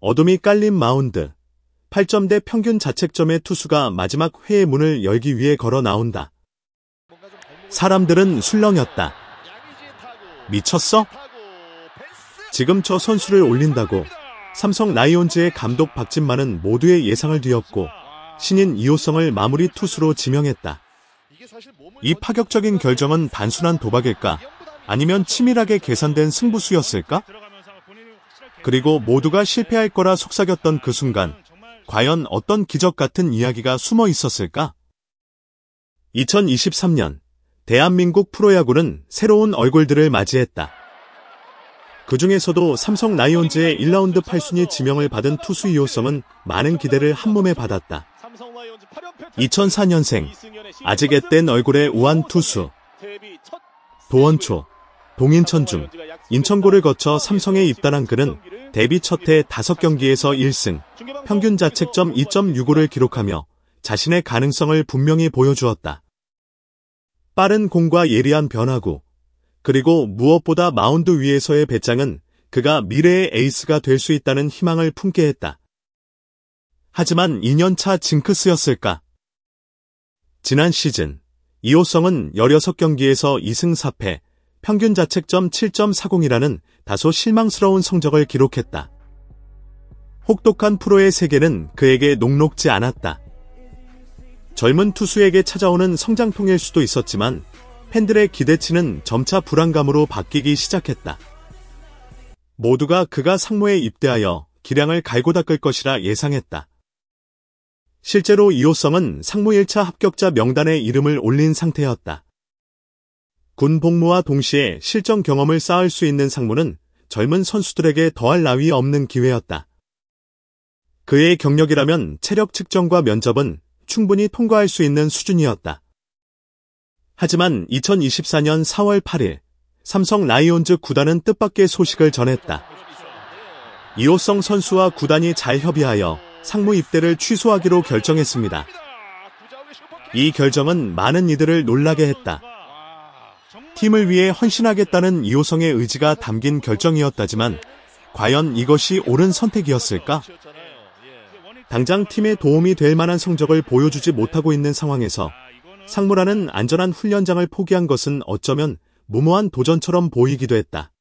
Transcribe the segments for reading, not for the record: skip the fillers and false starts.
어둠이 깔린 마운드. 8점대 평균 자책점의 투수가 마지막 회의 문을 열기 위해 걸어 나온다. 사람들은 술렁였다. 미쳤어? 지금 저 선수를 올린다고. 삼성 라이온즈의 감독 박진만은 모두의 예상을 뒤엎고 신인 이호성을 마무리 투수로 지명했다. 이 파격적인 결정은 단순한 도박일까? 아니면 치밀하게 계산된 승부수였을까? 그리고 모두가 실패할 거라 속삭였던 그 순간, 과연 어떤 기적 같은 이야기가 숨어 있었을까? 2023년, 대한민국 프로야구는 새로운 얼굴들을 맞이했다. 그 중에서도 삼성 라이온즈의 1라운드 8순위 지명을 받은 투수 이호성은 많은 기대를 한몸에 받았다. 2004년생, 아직 앳된 얼굴의 우한 투수. 도원초, 동인천 중 인천고를 거쳐 삼성에 입단한 그는 데뷔 첫해 5경기에서 1승, 평균 자책점 2.65를 기록하며 자신의 가능성을 분명히 보여주었다. 빠른 공과 예리한 변화구, 그리고 무엇보다 마운드 위에서의 배짱은 그가 미래의 에이스가 될 수 있다는 희망을 품게 했다. 하지만 2년차 징크스였을까? 지난 시즌, 이호성은 16경기에서 2승 4패, 평균 자책점 7.40이라는 다소 실망스러운 성적을 기록했다. 혹독한 프로의 세계는 그에게 녹록지 않았다. 젊은 투수에게 찾아오는 성장통일 수도 있었지만 팬들의 기대치는 점차 불안감으로 바뀌기 시작했다. 모두가 그가 상무에 입대하여 기량을 갈고 닦을 것이라 예상했다. 실제로 이호성은 상무 1차 합격자 명단에 이름을 올린 상태였다. 군 복무와 동시에 실전 경험을 쌓을 수 있는 상무는 젊은 선수들에게 더할 나위 없는 기회였다. 그의 경력이라면 체력 측정과 면접은 충분히 통과할 수 있는 수준이었다. 하지만 2024년 4월 8일, 삼성 라이온즈 구단은 뜻밖의 소식을 전했다. 이호성 선수와 구단이 잘 협의하여 상무 입대를 취소하기로 결정했습니다. 이 결정은 많은 이들을 놀라게 했다. 팀을 위해 헌신하겠다는 이호성의 의지가 담긴 결정이었다지만 과연 이것이 옳은 선택이었을까? 당장 팀에 도움이 될 만한 성적을 보여주지 못하고 있는 상황에서 상무라는 안전한 훈련장을 포기한 것은 어쩌면 무모한 도전처럼 보이기도 했다.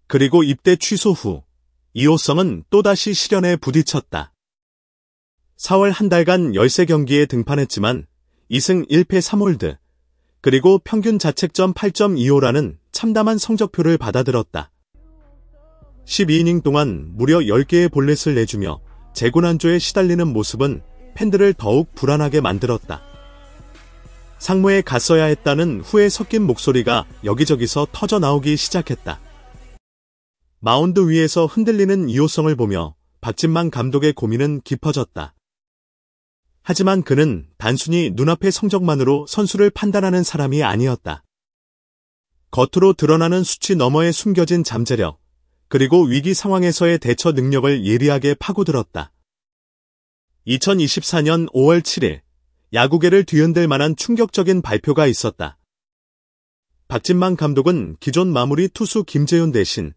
그리고 입대 취소 후 이호성은 또다시 시련에 부딪혔다. 4월 한 달간 13경기에 등판했지만 2승 1패 3홀드, 그리고 평균 자책점 8.25라는 참담한 성적표를 받아들었다. 12이닝 동안 무려 10개의 볼넷을 내주며 재고난조에 시달리는 모습은 팬들을 더욱 불안하게 만들었다. 상무에 갔어야 했다는 후회 섞인 목소리가 여기저기서 터져 나오기 시작했다. 마운드 위에서 흔들리는 이호성을 보며 박진만 감독의 고민은 깊어졌다. 하지만 그는 단순히 눈앞의 성적만으로 선수를 판단하는 사람이 아니었다. 겉으로 드러나는 수치 너머에 숨겨진 잠재력, 그리고 위기 상황에서의 대처 능력을 예리하게 파고들었다. 2024년 5월 7일, 야구계를 뒤흔들 만한 충격적인 발표가 있었다. 박진만 감독은 기존 마무리 투수 김재훈 대신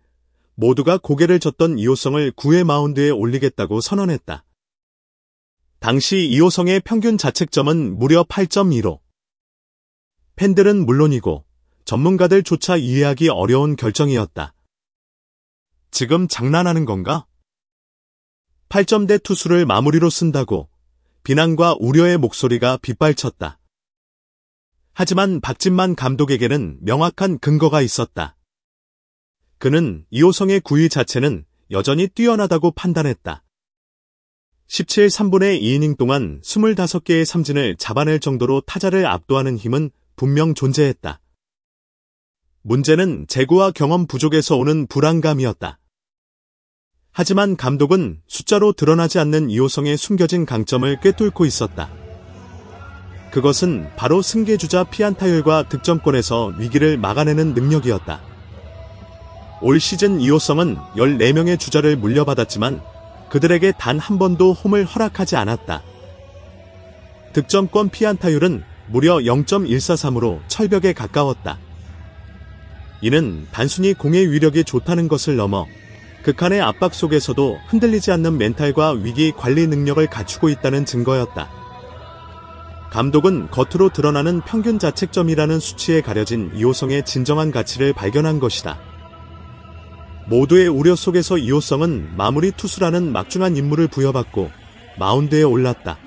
모두가 고개를 젓던 이호성을 9회 마운드에 올리겠다고 선언했다. 당시 이호성의 평균 자책점은 무려 8.15. 팬들은 물론이고 전문가들조차 이해하기 어려운 결정이었다. 지금 장난하는 건가? 8점대 투수를 마무리로 쓴다고 비난과 우려의 목소리가 빗발쳤다. 하지만 박진만 감독에게는 명확한 근거가 있었다. 그는 이호성의 구위 자체는 여전히 뛰어나다고 판단했다. 17 3분의 2이닝 동안 25개의 삼진을 잡아낼 정도로 타자를 압도하는 힘은 분명 존재했다. 문제는 재고와 경험 부족에서 오는 불안감이었다. 하지만 감독은 숫자로 드러나지 않는 이호성의 숨겨진 강점을 꿰뚫고 있었다. 그것은 바로 승계주자 피안타율과 득점권에서 위기를 막아내는 능력이었다. 올 시즌 이호성은 14명의 주자를 물려받았지만 그들에게 단 한 번도 홈을 허락하지 않았다. 득점권 피안타율은 무려 0.143으로 철벽에 가까웠다. 이는 단순히 공의 위력이 좋다는 것을 넘어 극한의 압박 속에서도 흔들리지 않는 멘탈과 위기 관리 능력을 갖추고 있다는 증거였다. 감독은 겉으로 드러나는 평균 자책점이라는 수치에 가려진 이호성의 진정한 가치를 발견한 것이다. 모두의 우려 속에서 이호성은 마무리 투수라는 막중한 임무를 부여받고 마운드에 올랐다.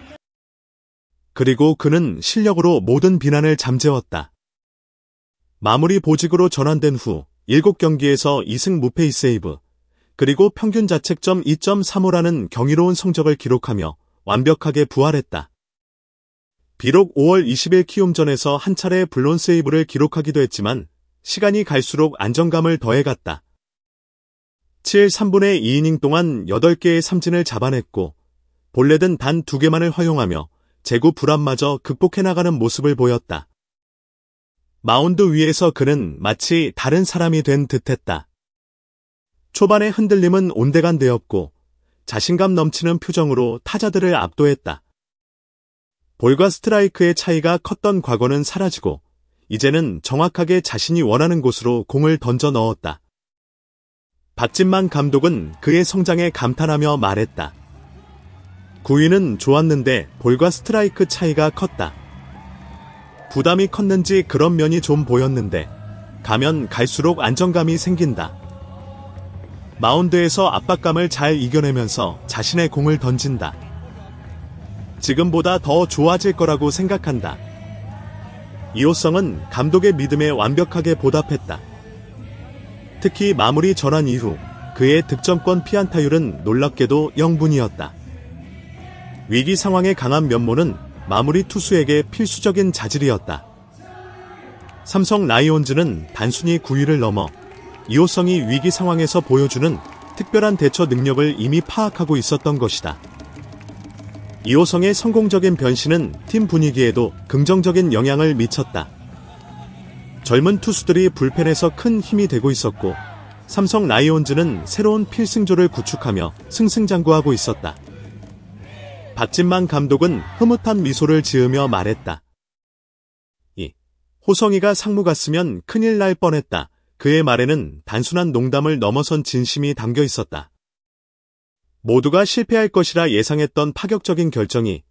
그리고 그는 실력으로 모든 비난을 잠재웠다. 마무리 보직으로 전환된 후 7경기에서 2승 무패 2세이브, 그리고 평균 자책점 2.35라는 경이로운 성적을 기록하며 완벽하게 부활했다. 비록 5월 20일 키움전에서 한 차례 블론 세이브를 기록하기도 했지만 시간이 갈수록 안정감을 더해갔다. 7 3분의 2이닝 동안 8개의 삼진을 잡아냈고 볼넷은 단 2개만을 허용하며 제구 불안마저 극복해나가는 모습을 보였다. 마운드 위에서 그는 마치 다른 사람이 된 듯했다. 초반의 흔들림은 온데간데였고 자신감 넘치는 표정으로 타자들을 압도했다. 볼과 스트라이크의 차이가 컸던 과거는 사라지고 이제는 정확하게 자신이 원하는 곳으로 공을 던져 넣었다. 박진만 감독은 그의 성장에 감탄하며 말했다. 구위는 좋았는데 볼과 스트라이크 차이가 컸다. 부담이 컸는지 그런 면이 좀 보였는데 가면 갈수록 안정감이 생긴다. 마운드에서 압박감을 잘 이겨내면서 자신의 공을 던진다. 지금보다 더 좋아질 거라고 생각한다. 이호성은 감독의 믿음에 완벽하게 보답했다. 특히 마무리 전환 이후 그의 득점권 피안타율은 놀랍게도 0분이었다. 위기 상황에 강한 면모는 마무리 투수에게 필수적인 자질이었다. 삼성 라이온즈는 단순히 9위를 넘어 이호성이 위기 상황에서 보여주는 특별한 대처 능력을 이미 파악하고 있었던 것이다. 이호성의 성공적인 변신은 팀 분위기에도 긍정적인 영향을 미쳤다. 젊은 투수들이 불펜에서 큰 힘이 되고 있었고 삼성 라이온즈는 새로운 필승조를 구축하며 승승장구하고 있었다. 박진만 감독은 흐뭇한 미소를 지으며 말했다. 호성이가 상무 갔으면 큰일 날 뻔했다. 그의 말에는 단순한 농담을 넘어선 진심이 담겨 있었다. 모두가 실패할 것이라 예상했던 파격적인 결정이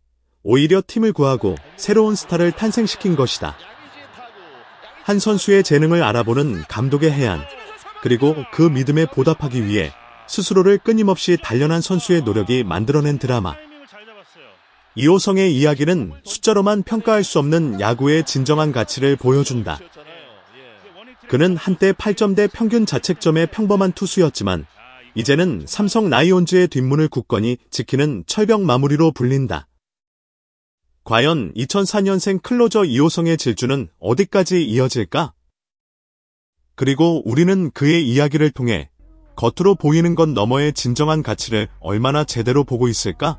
오히려 팀을 구하고 새로운 스타를 탄생시킨 것이다. 한 선수의 재능을 알아보는 감독의 해안, 그리고 그 믿음에 보답하기 위해 스스로를 끊임없이 단련한 선수의 노력이 만들어낸 드라마. 이호성의 이야기는 숫자로만 평가할 수 없는 야구의 진정한 가치를 보여준다. 그는 한때 8점대 평균 자책점의 평범한 투수였지만 이제는 삼성 라이온즈의 뒷문을 굳건히 지키는 철벽 마무리로 불린다. 과연 2004년생 클로저 이호성의 질주는 어디까지 이어질까? 그리고 우리는 그의 이야기를 통해 겉으로 보이는 것 너머의 진정한 가치를 얼마나 제대로 보고 있을까?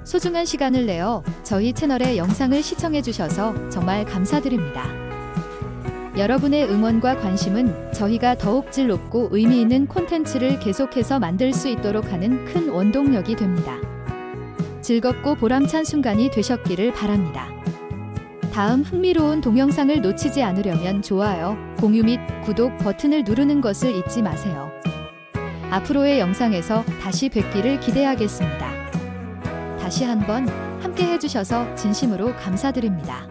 소중한 시간을 내어 저희 채널의 영상을 시청해주셔서 정말 감사드립니다. 여러분의 응원과 관심은 저희가 더욱 질 높고 의미 있는 콘텐츠를 계속해서 만들 수 있도록 하는 큰 원동력이 됩니다. 즐겁고 보람찬 순간이 되셨기를 바랍니다. 다음 흥미로운 동영상을 놓치지 않으려면 좋아요, 공유 및 구독 버튼을 누르는 것을 잊지 마세요. 앞으로의 영상에서 다시 뵙기를 기대하겠습니다. 다시 한번 함께 해주셔서 진심으로 감사드립니다.